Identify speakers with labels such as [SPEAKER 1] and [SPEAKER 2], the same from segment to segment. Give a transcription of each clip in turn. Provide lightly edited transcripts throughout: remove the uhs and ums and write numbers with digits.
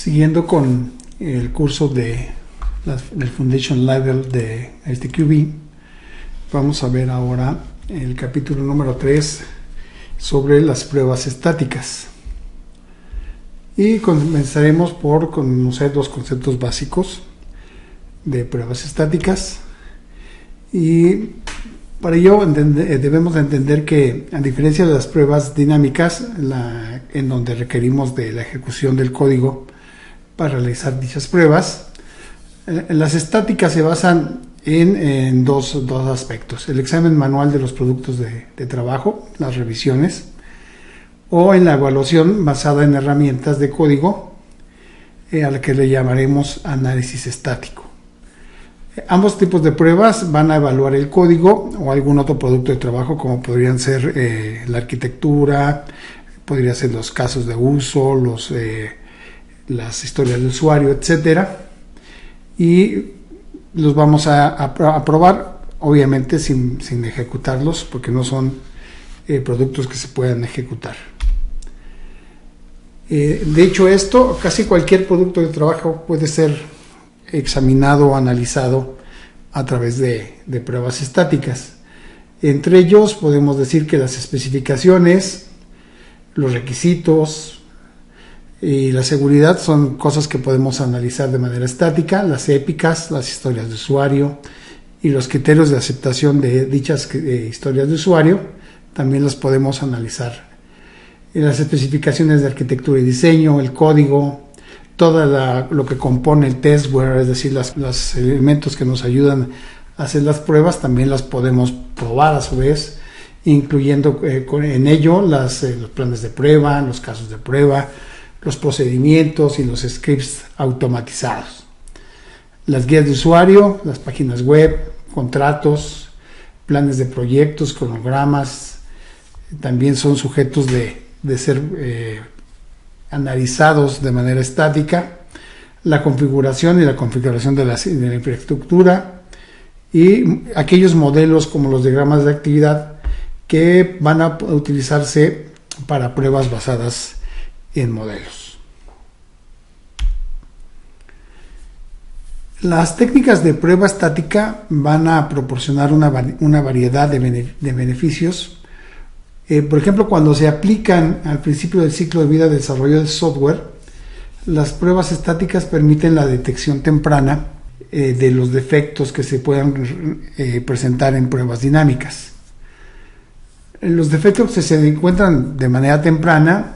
[SPEAKER 1] Siguiendo con el curso del Foundation Level de STQB, vamos a ver ahora el capítulo número 3 sobre las pruebas estáticas. Y comenzaremos por conocer dos conceptos básicos de pruebas estáticas. Y para ello debemos de entender que, a diferencia de las pruebas dinámicas, en donde requerimos de la ejecución del código para realizar dichas pruebas, las estáticas se basan en dos aspectos: el examen manual de los productos de trabajo, las revisiones, o en la evaluación basada en herramientas de código, a la que le llamaremos análisis estático. Ambos tipos de pruebas van a evaluar el código o algún otro producto de trabajo, como podrían ser la arquitectura, podrían ser los casos de uso, las historias de usuario, etcétera, y los vamos a probar, obviamente sin ejecutarlos, porque no son productos que se puedan ejecutar. De hecho, casi cualquier producto de trabajo puede ser examinado o analizado a través de pruebas estáticas. Entre ellos podemos decir que las especificaciones, los requisitos y la seguridad son cosas que podemos analizar de manera estática. Las épicas, las historias de usuario y los criterios de aceptación de dichas historias de usuario también las podemos analizar. Las especificaciones de arquitectura y diseño, el código, todo lo que compone el testware, es decir, los elementos que nos ayudan a hacer las pruebas, también las podemos probar a su vez, incluyendo en ello los planes de prueba, los casos de prueba, los procedimientos y los scripts automatizados. Las guías de usuario, las páginas web, contratos, planes de proyectos, cronogramas, también son sujetos de ser analizados de manera estática. La configuración y la configuración de la infraestructura y aquellos modelos como los diagramas de actividad que van a utilizarse para pruebas basadas en modelos. Las técnicas de prueba estática van a proporcionar una variedad de beneficios. Por ejemplo, cuando se aplican al principio del ciclo de vida del desarrollo del software, las pruebas estáticas permiten la detección temprana de los defectos que se puedan presentar en pruebas dinámicas. Los defectos que se encuentran de manera temprana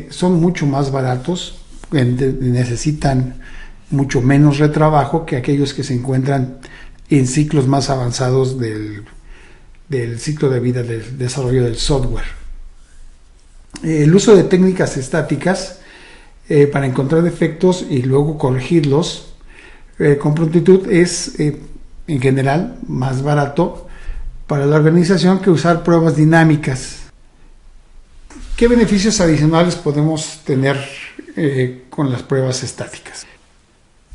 [SPEAKER 1] son mucho más baratos, necesitan mucho menos retrabajo que aquellos que se encuentran en ciclos más avanzados del ciclo de vida del desarrollo del software. El uso de técnicas estáticas para encontrar defectos y luego corregirlos con prontitud es en general más barato para la organización que usar pruebas dinámicas. ¿Qué beneficios adicionales podemos tener con las pruebas estáticas?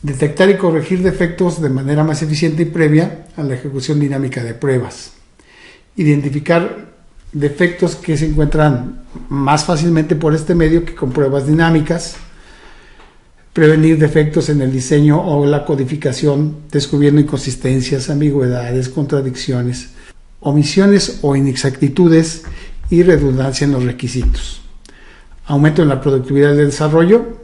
[SPEAKER 1] Detectar y corregir defectos de manera más eficiente y previa a la ejecución dinámica de pruebas. Identificar defectos que se encuentran más fácilmente por este medio que con pruebas dinámicas. Prevenir defectos en el diseño o la codificación, descubriendo inconsistencias, ambigüedades, contradicciones, omisiones o inexactitudes y redundancia en los requisitos. Aumento en la productividad del desarrollo,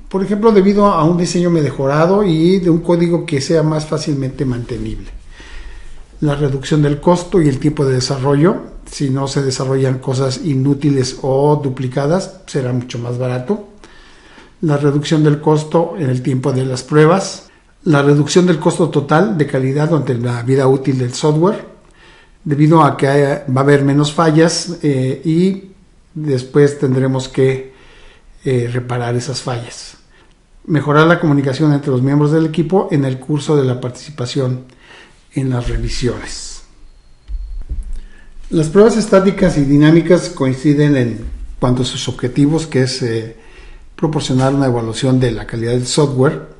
[SPEAKER 1] por ejemplo, debido a un diseño mejorado y de un código que sea más fácilmente mantenible. La reducción del costo y el tiempo de desarrollo, si no se desarrollan cosas inútiles o duplicadas, será mucho más barato. La reducción del costo en el tiempo de las pruebas. La reducción del costo total de calidad durante la vida útil del software, debido a que va a haber menos fallas y después tendremos que reparar esas fallas. Mejorar la comunicación entre los miembros del equipo en el curso de la participación en las revisiones. Las pruebas estáticas y dinámicas coinciden en cuanto a sus objetivos, que es proporcionar una evaluación de la calidad del software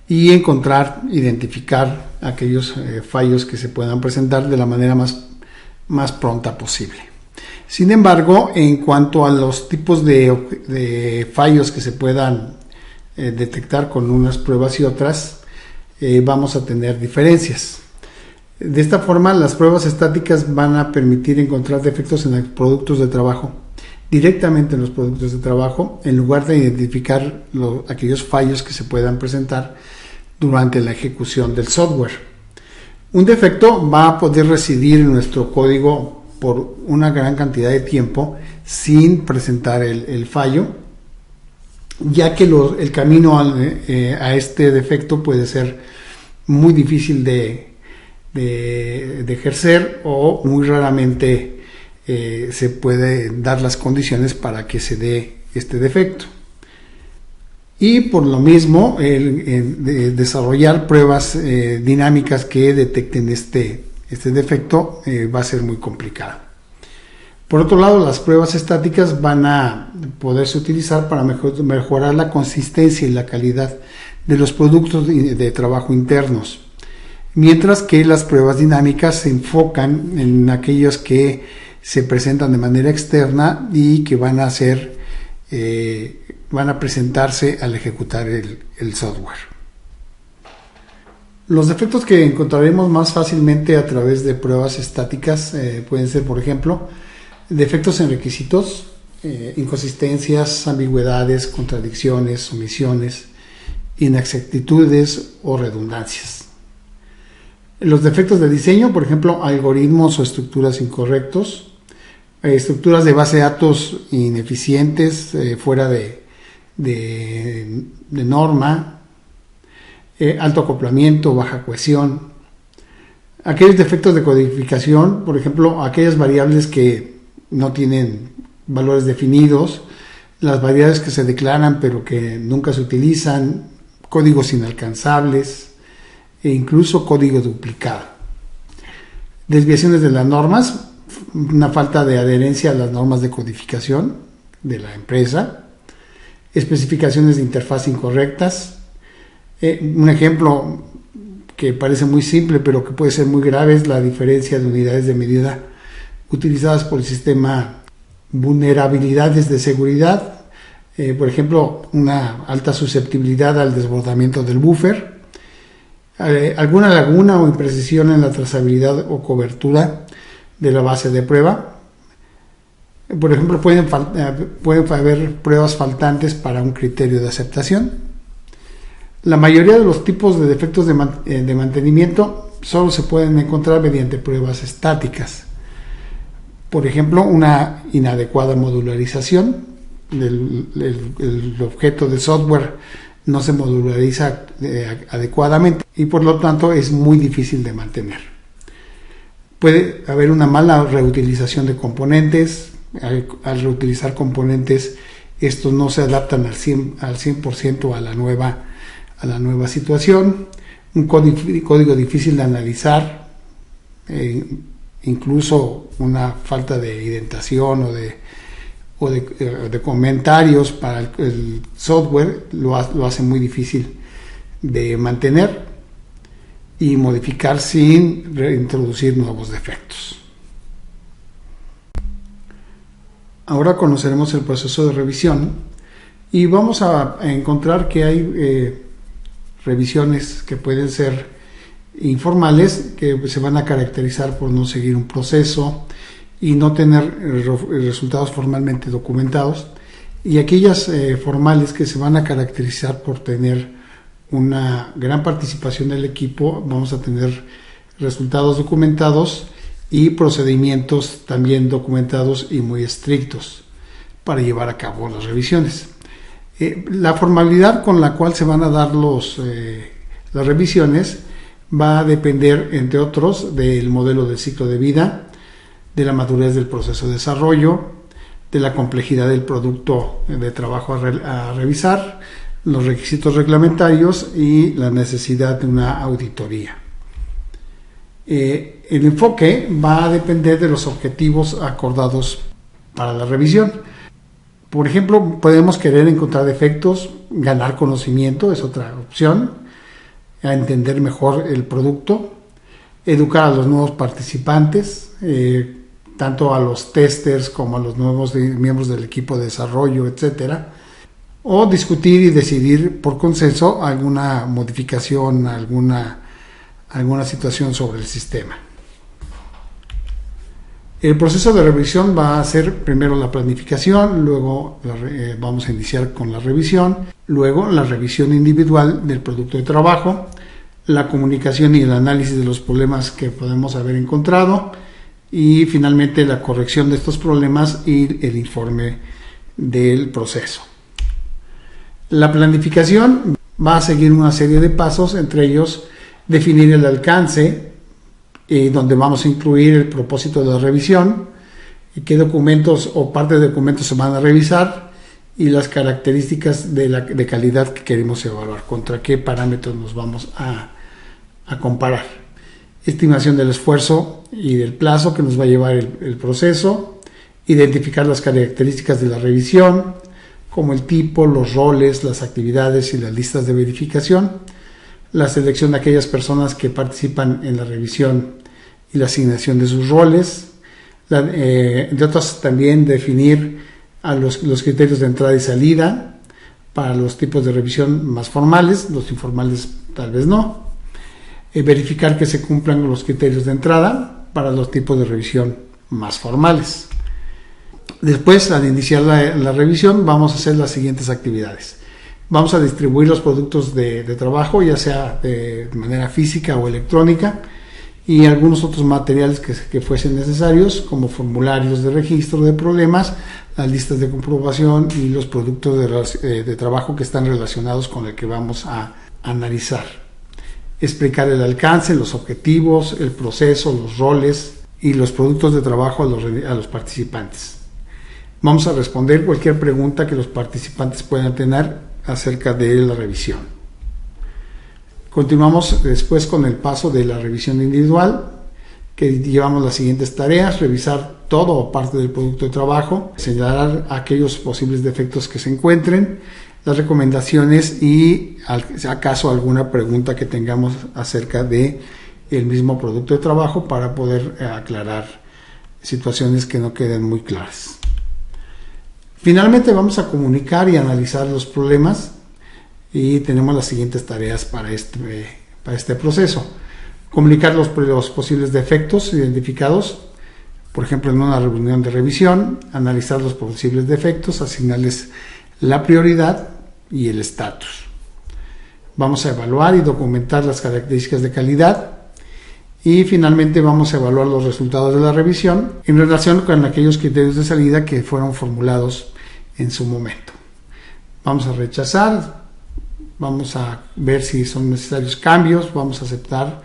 [SPEAKER 1] y identificar aquellos fallos que se puedan presentar de la manera más pronta posible. Sin embargo, en cuanto a los tipos de fallos que se puedan detectar con unas pruebas y otras, vamos a tener diferencias. De esta forma, las pruebas estáticas van a permitir encontrar defectos en los productos de trabajo, directamente en los productos de trabajo, en lugar de identificar aquellos fallos que se puedan presentar durante la ejecución del software. Un defecto va a poder residir en nuestro código por una gran cantidad de tiempo sin presentar el fallo, ya que el camino a este defecto puede ser muy difícil de ejercer, o muy raramente se puede dar las condiciones para que se dé este defecto. Y por lo mismo, desarrollar pruebas dinámicas que detecten este defecto va a ser muy complicado. Por otro lado, las pruebas estáticas van a poderse utilizar para mejorar la consistencia y la calidad de los productos de trabajo internos, mientras que las pruebas dinámicas se enfocan en aquellos que se presentan de manera externa y que van a presentarse al ejecutar el software. Los defectos que encontraremos más fácilmente a través de pruebas estáticas pueden ser, por ejemplo, defectos en requisitos, inconsistencias, ambigüedades, contradicciones, omisiones, inexactitudes o redundancias. Los defectos de diseño, por ejemplo, algoritmos o estructuras incorrectos, estructuras de base de datos ineficientes, fuera de norma, alto acoplamiento, baja cohesión. Aquellos defectos de codificación, por ejemplo, aquellas variables que no tienen valores definidos, las variables que se declaran pero que nunca se utilizan, códigos inalcanzables e incluso código duplicado. Desviaciones de las normas, una falta de adherencia a las normas de codificación de la empresa, especificaciones de interfaz incorrectas. Un ejemplo que parece muy simple pero que puede ser muy grave es la diferencia de unidades de medida utilizadas por el sistema, vulnerabilidades de seguridad, por ejemplo, una alta susceptibilidad al desbordamiento del buffer, alguna laguna o imprecisión en la trazabilidad o cobertura de la base de prueba. Por ejemplo, pueden haber pruebas faltantes para un criterio de aceptación. La mayoría de los tipos de defectos de mantenimiento solo se pueden encontrar mediante pruebas estáticas. Por ejemplo, una inadecuada modularización. El objeto de software no se modulariza adecuadamente y por lo tanto es muy difícil de mantener. Puede haber una mala reutilización de componentes. Al reutilizar componentes, estos no se adaptan al 100% a la nueva situación. Un código difícil de analizar, incluso una falta de indentación o de comentarios para el software lo hace muy difícil de mantener y modificar sin reintroducir nuevos defectos. Ahora conoceremos el proceso de revisión y vamos a encontrar que hay revisiones que pueden ser informales, que se van a caracterizar por no seguir un proceso y no tener resultados formalmente documentados, y aquellas formales que se van a caracterizar por tener una gran participación del equipo. Vamos a tener resultados documentados y procedimientos también documentados y muy estrictos para llevar a cabo las revisiones. La formalidad con la cual se van a dar las revisiones va a depender, entre otros, del modelo del ciclo de vida, de la madurez del proceso de desarrollo, de la complejidad del producto de trabajo a revisar, los requisitos reglamentarios y la necesidad de una auditoría. El enfoque va a depender de los objetivos acordados para la revisión. Por ejemplo, podemos querer encontrar defectos, ganar conocimiento, es otra opción, a entender mejor el producto, educar a los nuevos participantes, tanto a los testers como a los nuevos miembros del equipo de desarrollo, etcétera, o discutir y decidir por consenso alguna modificación, alguna situación sobre el sistema. El proceso de revisión va a ser primero la planificación, luego vamos a iniciar con la revisión, luego la revisión individual del producto de trabajo, la comunicación y el análisis de los problemas que podemos haber encontrado y finalmente la corrección de estos problemas y el informe del proceso. La planificación va a seguir una serie de pasos, entre ellos definir el alcance, donde vamos a incluir el propósito de la revisión, y qué documentos o parte de documentos se van a revisar y las características de calidad que queremos evaluar, contra qué parámetros nos vamos a comparar. Estimación del esfuerzo y del plazo que nos va a llevar el proceso, identificar las características de la revisión, como el tipo, los roles, las actividades y las listas de verificación, la selección de aquellas personas que participan en la revisión y la asignación de sus roles, entre otras también definir los criterios de entrada y salida para los tipos de revisión más formales, los informales tal vez no, verificar que se cumplan los criterios de entrada para los tipos de revisión más formales. Después, al iniciar la revisión, vamos a hacer las siguientes actividades. Vamos a distribuir los productos de trabajo, ya sea de manera física o electrónica, y algunos otros materiales que fuesen necesarios, como formularios de registro de problemas, las listas de comprobación y los productos de trabajo que están relacionados con el que vamos a analizar. Explicar el alcance, los objetivos, el proceso, los roles y los productos de trabajo a los participantes. Vamos a responder cualquier pregunta que los participantes puedan tener acerca de la revisión. Continuamos después con el paso de la revisión individual, que llevamos las siguientes tareas: revisar todo o parte del producto de trabajo, señalar aquellos posibles defectos que se encuentren, las recomendaciones y, acaso, alguna pregunta que tengamos acerca de el mismo producto de trabajo para poder aclarar situaciones que no queden muy claras. Finalmente vamos a comunicar y analizar los problemas y tenemos las siguientes tareas para este proceso. Comunicar los posibles defectos identificados, por ejemplo en una reunión de revisión, analizar los posibles defectos, asignarles la prioridad y el estatus. Vamos a evaluar y documentar las características de calidad y finalmente vamos a evaluar los resultados de la revisión en relación con aquellos criterios de salida que fueron formulados en su momento. Vamos a rechazar, vamos a ver si son necesarios cambios, vamos a aceptar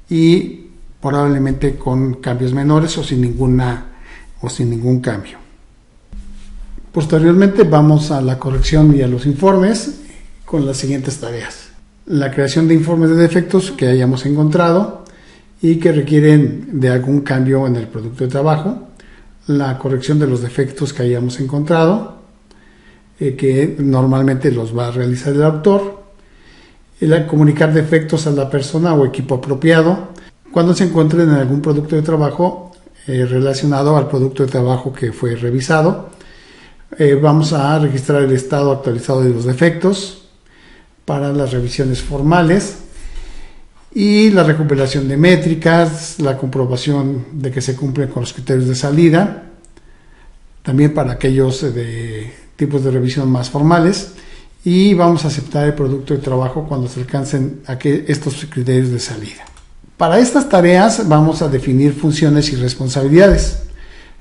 [SPEAKER 1] y probablemente con cambios menores o sin ningún cambio. Posteriormente vamos a la corrección y a los informes con las siguientes tareas: la creación de informes de defectos que hayamos encontrado y que requieren de algún cambio en el producto de trabajo, la corrección de los defectos que hayamos encontrado, que normalmente los va a realizar el autor, comunicar defectos a la persona o equipo apropiado cuando se encuentren en algún producto de trabajo relacionado al producto de trabajo que fue revisado. Vamos a registrar el estado actualizado de los defectos para las revisiones formales y la recuperación de métricas, la comprobación de que se cumplen con los criterios de salida, también para aquellos tipos de revisión más formales, y vamos a aceptar el producto de trabajo cuando se alcancen estos criterios de salida. Para estas tareas vamos a definir funciones y responsabilidades.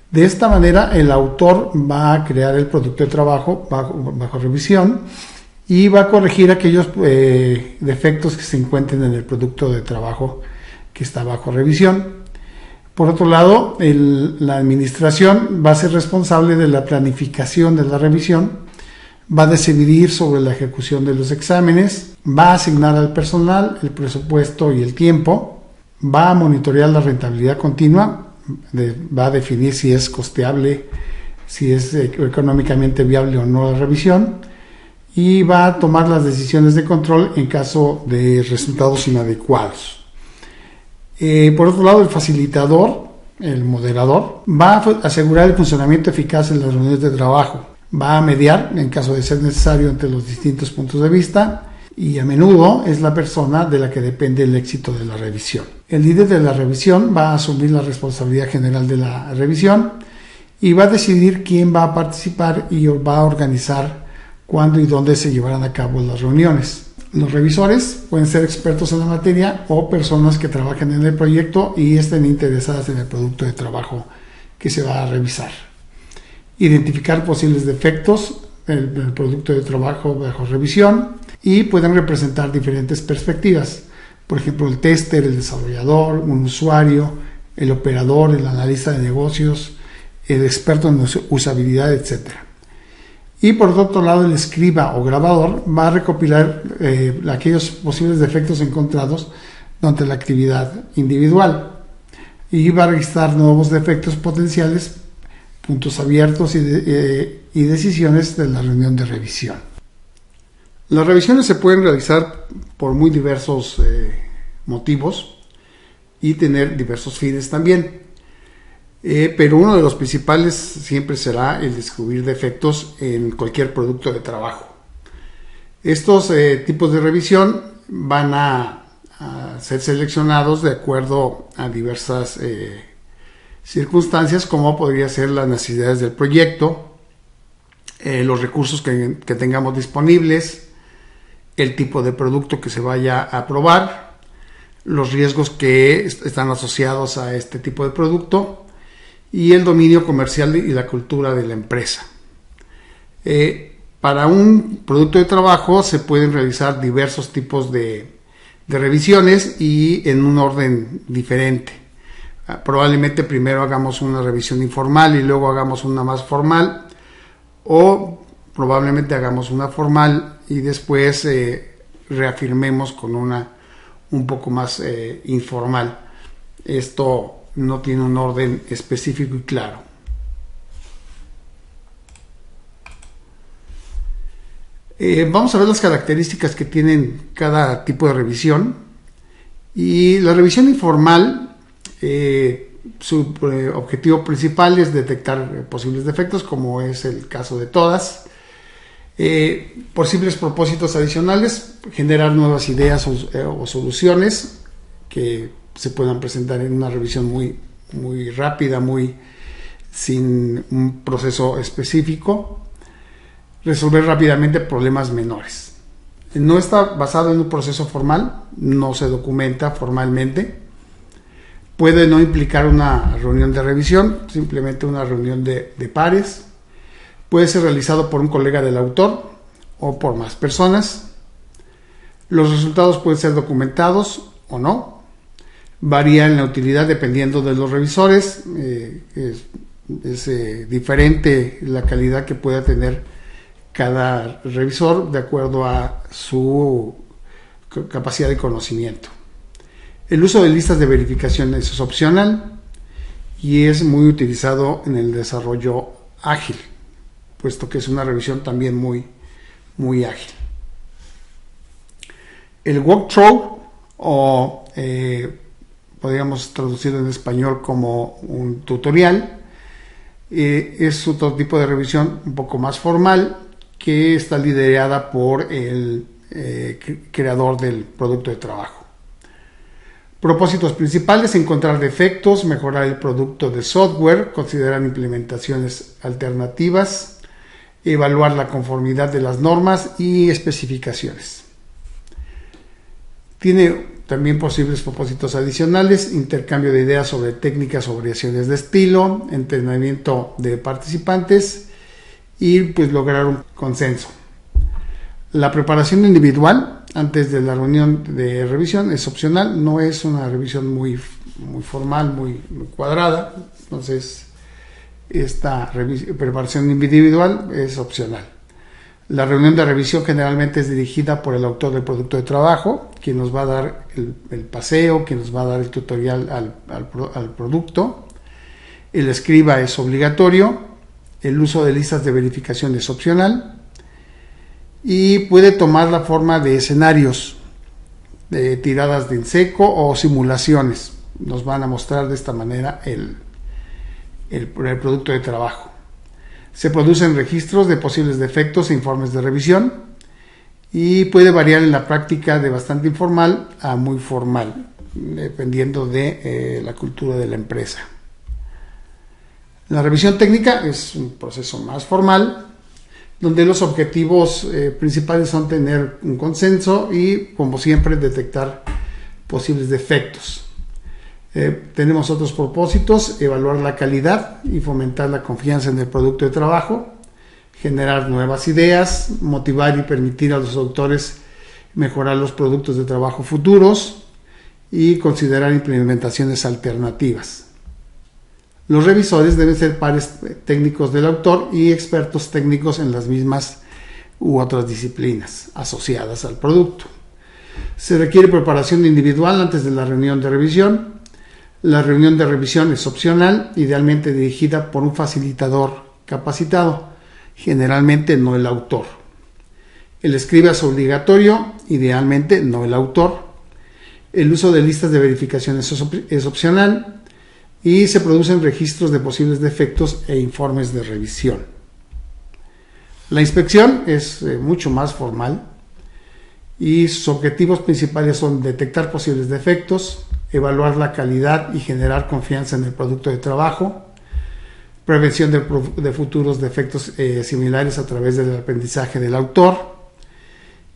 [SPEAKER 1] De esta manera el autor va a crear el producto de trabajo bajo revisión y va a corregir aquellos defectos que se encuentren en el producto de trabajo que está bajo revisión. Por otro lado, la administración va a ser responsable de la planificación de la revisión, va a decidir sobre la ejecución de los exámenes, va a asignar al personal el presupuesto y el tiempo, va a monitorear la rentabilidad continua, va a definir si es costeable, si es económicamente viable o no la revisión, y va a tomar las decisiones de control en caso de resultados inadecuados. Por otro lado, el facilitador el moderador, va a asegurar el funcionamiento eficaz en las reuniones de trabajo, va a mediar en caso de ser necesario entre los distintos puntos de vista y a menudo es la persona de la que depende el éxito de la revisión. El líder de la revisión va a asumir la responsabilidad general de la revisión y va a decidir quién va a participar y va a organizar cuándo y dónde se llevarán a cabo las reuniones. Los revisores pueden ser expertos en la materia o personas que trabajen en el proyecto y estén interesadas en el producto de trabajo que se va a revisar. Identificar posibles defectos del producto de trabajo bajo revisión y pueden representar diferentes perspectivas. Por ejemplo, el tester, el desarrollador, un usuario, el operador, el analista de negocios, el experto en usabilidad, etc. Y por otro lado, el escriba o grabador va a recopilar aquellos posibles defectos encontrados durante la actividad individual y va a registrar nuevos defectos potenciales, puntos abiertos y decisiones de la reunión de revisión. Las revisiones se pueden realizar por muy diversos motivos y tener diversos fines también. Pero uno de los principales siempre será el descubrir defectos en cualquier producto de trabajo. Estos tipos de revisión van a ser seleccionados de acuerdo a diversas circunstancias, como podría ser las necesidades del proyecto, los recursos que tengamos disponibles, el tipo de producto que se vaya a probar, los riesgos que están asociados a este tipo de producto y el dominio comercial y la cultura de la empresa. Para un producto de trabajo se pueden realizar diversos tipos de revisiones y en un orden diferente. Probablemente primero hagamos una revisión informal y luego hagamos una más formal, o probablemente hagamos una formal y después reafirmemos con una un poco más informal. Esto no tiene un orden específico y claro. Vamos a ver las características que tienen cada tipo de revisión. Y la revisión informal, su objetivo principal es detectar posibles defectos, como es el caso de todas. Posibles propósitos adicionales, generar nuevas ideas o soluciones que se puedan presentar en una revisión muy rápida, sin un proceso específico. Resolver rápidamente problemas menores. No está basado en un proceso formal, no se documenta formalmente. Puede no implicar una reunión de revisión, simplemente una reunión de pares. Puede ser realizado por un colega del autor o por más personas. Los resultados pueden ser documentados o no. Varía en la utilidad dependiendo de los revisores. Es diferente la calidad que pueda tener cada revisor de acuerdo a su capacidad de conocimiento. El uso de listas de verificación es opcional y es muy utilizado en el desarrollo ágil, puesto que es una revisión también muy ágil. El walkthrough, o podríamos traducirlo en español como un tutorial, es otro tipo de revisión un poco más formal que está liderada por el creador del producto de trabajo. Propósitos principales: encontrar defectos, mejorar el producto de software, considerar implementaciones alternativas, evaluar la conformidad de las normas y especificaciones. Tiene también posibles propósitos adicionales: intercambio de ideas sobre técnicas o variaciones de estilo, entrenamiento de participantes y pues lograr un consenso. La preparación individual antes de la reunión de revisión es opcional, no es una revisión muy formal, muy cuadrada, entonces esta preparación individual es opcional. La reunión de revisión generalmente es dirigida por el autor del producto de trabajo, quien nos va a dar el paseo, quien nos va a dar el tutorial al producto. El escriba es obligatorio, el uso de listas de verificación es opcional y puede tomar la forma de escenarios, de tiradas de en seco o simulaciones. Nos van a mostrar de esta manera el producto de trabajo. Se producen registros de posibles defectos e informes de revisión y puede variar en la práctica de bastante informal a muy formal, dependiendo de la cultura de la empresa. La revisión técnica es un proceso más formal, donde los objetivos principales son tener un consenso y, como siempre, detectar posibles defectos. Tenemos otros propósitos: evaluar la calidad y fomentar la confianza en el producto de trabajo, generar nuevas ideas, motivar y permitir a los autores mejorar los productos de trabajo futuros y considerar implementaciones alternativas. Los revisores deben ser pares técnicos del autor y expertos técnicos en las mismas u otras disciplinas asociadas al producto. Se requiere preparación individual antes de la reunión de revisión. La reunión de revisión es opcional, idealmente dirigida por un facilitador capacitado, generalmente no el autor. El escriba es obligatorio, idealmente no el autor. El uso de listas de verificación es opcional y se producen registros de posibles defectos e informes de revisión. La inspección es mucho más formal y sus objetivos principales son detectar posibles defectos, evaluar la calidad y generar confianza en el producto de trabajo, prevención de futuros defectos similares a través del aprendizaje del autor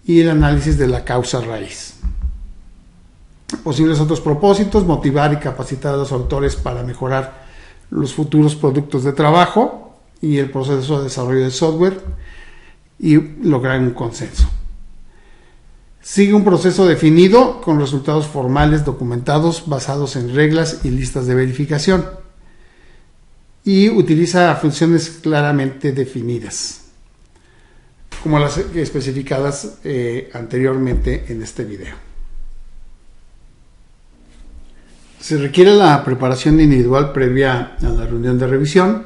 [SPEAKER 1] y el análisis de la causa raíz. Posibles otros propósitos: motivar y capacitar a los autores para mejorar los futuros productos de trabajo y el proceso de desarrollo de software y lograr un consenso. Sigue un proceso definido con resultados formales documentados basados en reglas y listas de verificación y utiliza funciones claramente definidas, como las especificadas anteriormente en este video. Se requiere la preparación individual previa a la reunión de revisión.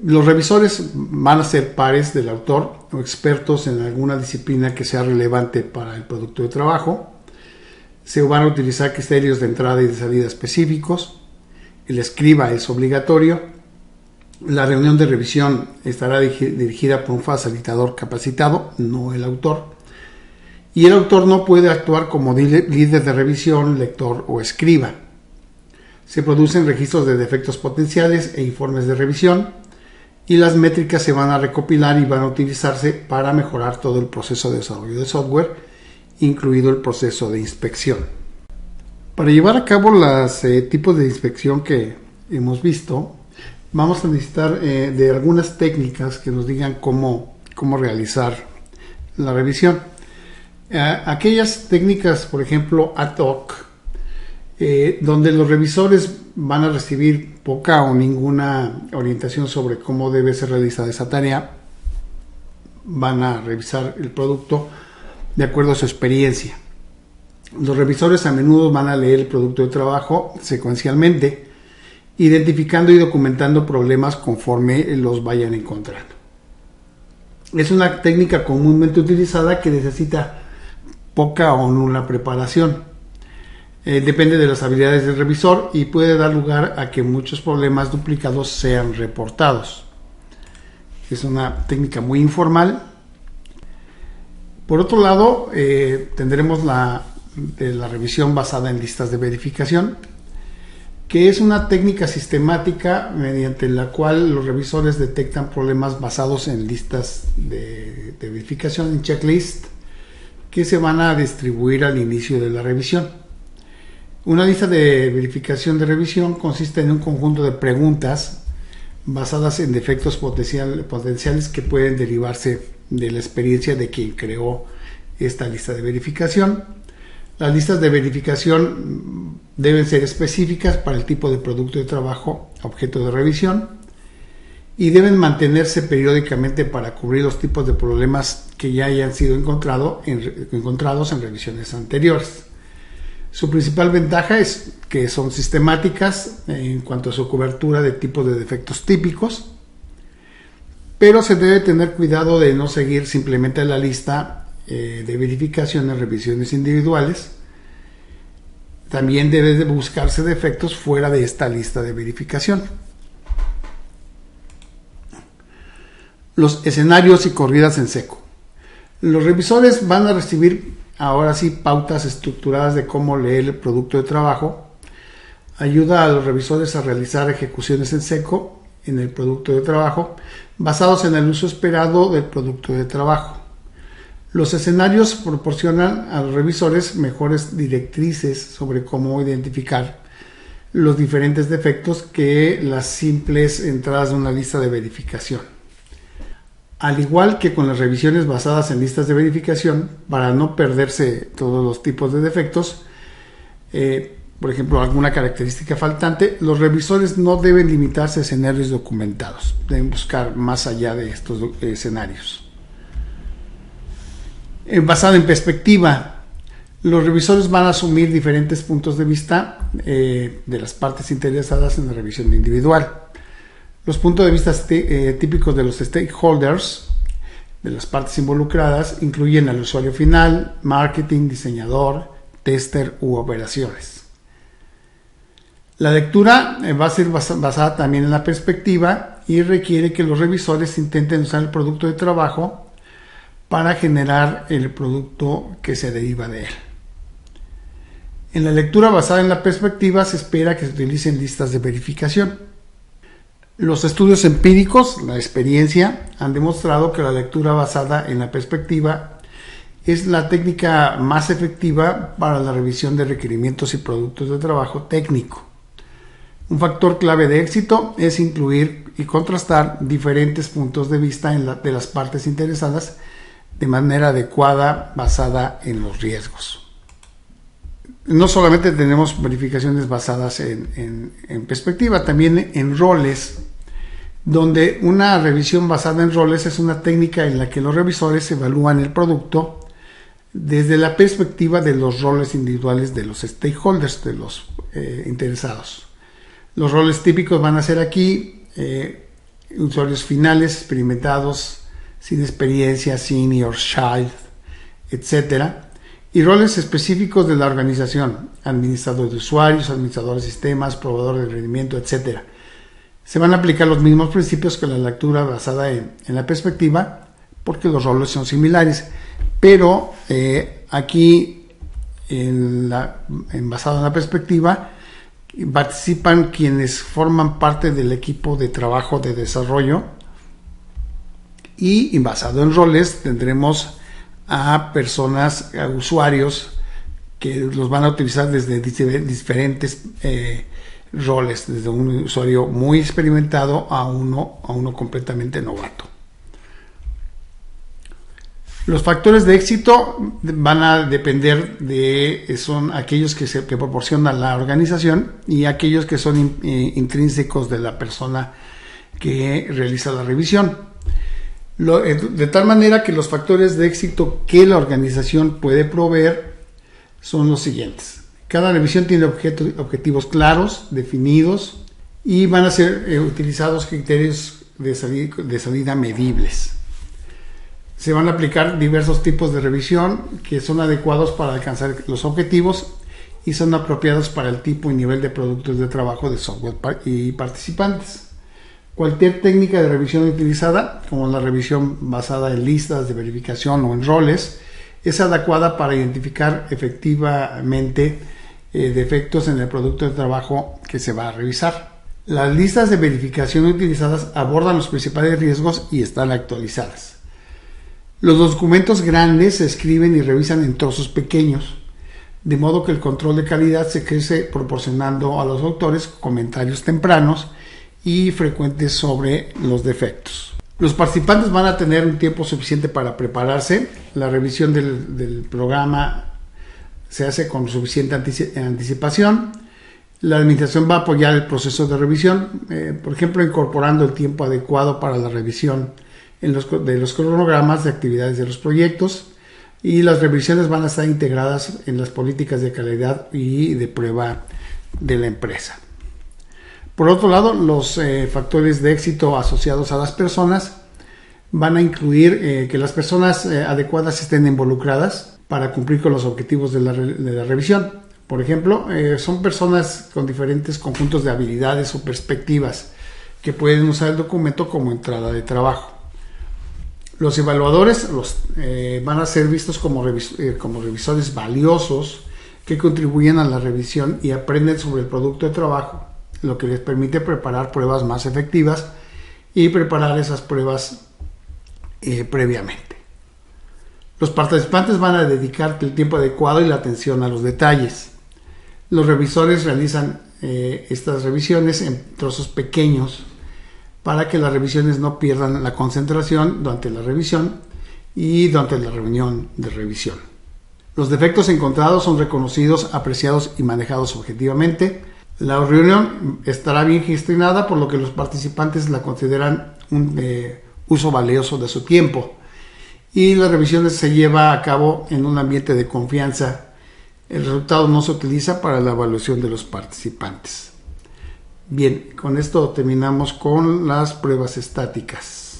[SPEAKER 1] Los revisores van a ser pares del autor o expertos en alguna disciplina que sea relevante para el producto de trabajo. Se van a utilizar criterios de entrada y de salida específicos. El escriba es obligatorio. La reunión de revisión estará dirigida por un facilitador capacitado, no el autor. Y el autor no puede actuar como líder de revisión, lector o escriba. Se producen registros de defectos potenciales e informes de revisión, y las métricas se van a recopilar y van a utilizarse para mejorar todo el proceso de desarrollo de software, incluido el proceso de inspección. Para llevar a cabo los tipos de inspección que hemos visto, vamos a necesitar de algunas técnicas que nos digan cómo realizar la revisión. Aquellas técnicas, por ejemplo, ad hoc, donde los revisores van a recibir poca o ninguna orientación sobre cómo debe ser realizada esa tarea, van a revisar el producto de acuerdo a su experiencia. Los revisores a menudo van a leer el producto de trabajo secuencialmente, identificando y documentando problemas conforme los vayan encontrando. Es una técnica comúnmente utilizada que necesita poca o nula preparación. Depende de las habilidades del revisor y puede dar lugar a que muchos problemas duplicados sean reportados. Es una técnica muy informal. Por otro lado, tendremos la revisión basada en listas de verificación, que es una técnica sistemática mediante la cual los revisores detectan problemas basados en listas de verificación, en checklist, que se van a distribuir al inicio de la revisión. Una lista de verificación de revisión consiste en un conjunto de preguntas basadas en defectos potenciales que pueden derivarse de la experiencia de quien creó esta lista de verificación. Las listas de verificación deben ser específicas para el tipo de producto de trabajo objeto de revisión y deben mantenerse periódicamente para cubrir los tipos de problemas que ya hayan sido encontrados en revisiones anteriores. Su principal ventaja es que son sistemáticas en cuanto a su cobertura de tipos de defectos típicos, pero se debe tener cuidado de no seguir simplemente la lista de verificación en revisiones individuales. También debe de buscarse defectos fuera de esta lista de verificación. Los escenarios y corridas en seco. Los revisores van a recibir ahora sí pautas estructuradas de cómo leer el producto de trabajo. Ayuda a los revisores a realizar ejecuciones en seco en el producto de trabajo basados en el uso esperado del producto de trabajo. Los escenarios proporcionan a los revisores mejores directrices sobre cómo identificar los diferentes defectos que las simples entradas de una lista de verificación. Al igual que con las revisiones basadas en listas de verificación, para no perderse todos los tipos de defectos, por ejemplo, alguna característica faltante, los revisores no deben limitarse a escenarios documentados, deben buscar más allá de estos escenarios. Basado en perspectiva, los revisores van a asumir diferentes puntos de vista de las partes interesadas en la revisión individual. Los puntos de vista típicos de los stakeholders, de las partes involucradas, incluyen al usuario final, marketing, diseñador, tester u operaciones. La lectura va a ser basada también en la perspectiva y requiere que los revisores intenten usar el producto de trabajo para generar el producto que se deriva de él. En la lectura basada en la perspectiva se espera que se utilicen listas de verificación. Los estudios empíricos, la experiencia, han demostrado que la lectura basada en la perspectiva es la técnica más efectiva para la revisión de requerimientos y productos de trabajo técnico. Un factor clave de éxito es incluir y contrastar diferentes puntos de vista de las partes interesadas de manera adecuada basada en los riesgos. No solamente tenemos verificaciones basadas en perspectiva, también en roles, donde una revisión basada en roles es una técnica en la que los revisores evalúan el producto desde la perspectiva de los roles individuales de los stakeholders, de los interesados. Los roles típicos van a ser aquí usuarios finales, experimentados, sin experiencia, senior, child, etc. Y roles específicos de la organización, administrador de usuarios, administrador de sistemas, proveedor de rendimiento, etc. Se van a aplicar los mismos principios que la lectura basada en la perspectiva, porque los roles son similares, pero aquí basado en la perspectiva participan quienes forman parte del equipo de trabajo de desarrollo, y basado en roles tendremos a personas, a usuarios que los van a utilizar desde diferentes roles, desde un usuario muy experimentado a uno completamente novato. Los factores de éxito van a depender son aquellos que proporciona la organización y aquellos que son intrínsecos de la persona que realiza la revisión. De tal manera que los factores de éxito que la organización puede proveer son los siguientes. Cada revisión tiene objetivos claros, definidos, y van a ser utilizados criterios de salida medibles. Se van a aplicar diversos tipos de revisión que son adecuados para alcanzar los objetivos y son apropiados para el tipo y nivel de productos de trabajo de software y participantes. Cualquier técnica de revisión utilizada, como la revisión basada en listas de verificación o en roles, es adecuada para identificar efectivamente defectos en el producto de trabajo que se va a revisar. Las listas de verificación utilizadas abordan los principales riesgos y están actualizadas. Los documentos grandes se escriben y revisan en trozos pequeños, de modo que el control de calidad se crece proporcionando a los autores comentarios tempranos y frecuentes sobre los defectos. Los participantes van a tener un tiempo suficiente para prepararse. La revisión del programa se hace con suficiente anticipación. La administración va a apoyar el proceso de revisión, por ejemplo, incorporando el tiempo adecuado para la revisión de los cronogramas de actividades de los proyectos, y las revisiones van a estar integradas en las políticas de calidad y de prueba de la empresa. Por otro lado, los factores de éxito asociados a las personas van a incluir que las personas adecuadas estén involucradas para cumplir con los objetivos de la revisión. Por ejemplo, son personas con diferentes conjuntos de habilidades o perspectivas que pueden usar el documento como entrada de trabajo. Los evaluadores van a ser vistos como revisores valiosos que contribuyen a la revisión y aprenden sobre el producto de trabajo, lo que les permite preparar pruebas más efectivas y preparar esas pruebas previamente. Los participantes van a dedicar el tiempo adecuado y la atención a los detalles. Los revisores realizan estas revisiones en trozos pequeños para que las revisiones no pierdan la concentración durante la revisión y durante la reunión de revisión. Los defectos encontrados son reconocidos, apreciados y manejados objetivamente. La reunión estará bien gestionada, por lo que los participantes la consideran un uso valioso de su tiempo. Y las revisiones se lleva a cabo en un ambiente de confianza. El resultado no se utiliza para la evaluación de los participantes. Bien, con esto terminamos con las pruebas estáticas.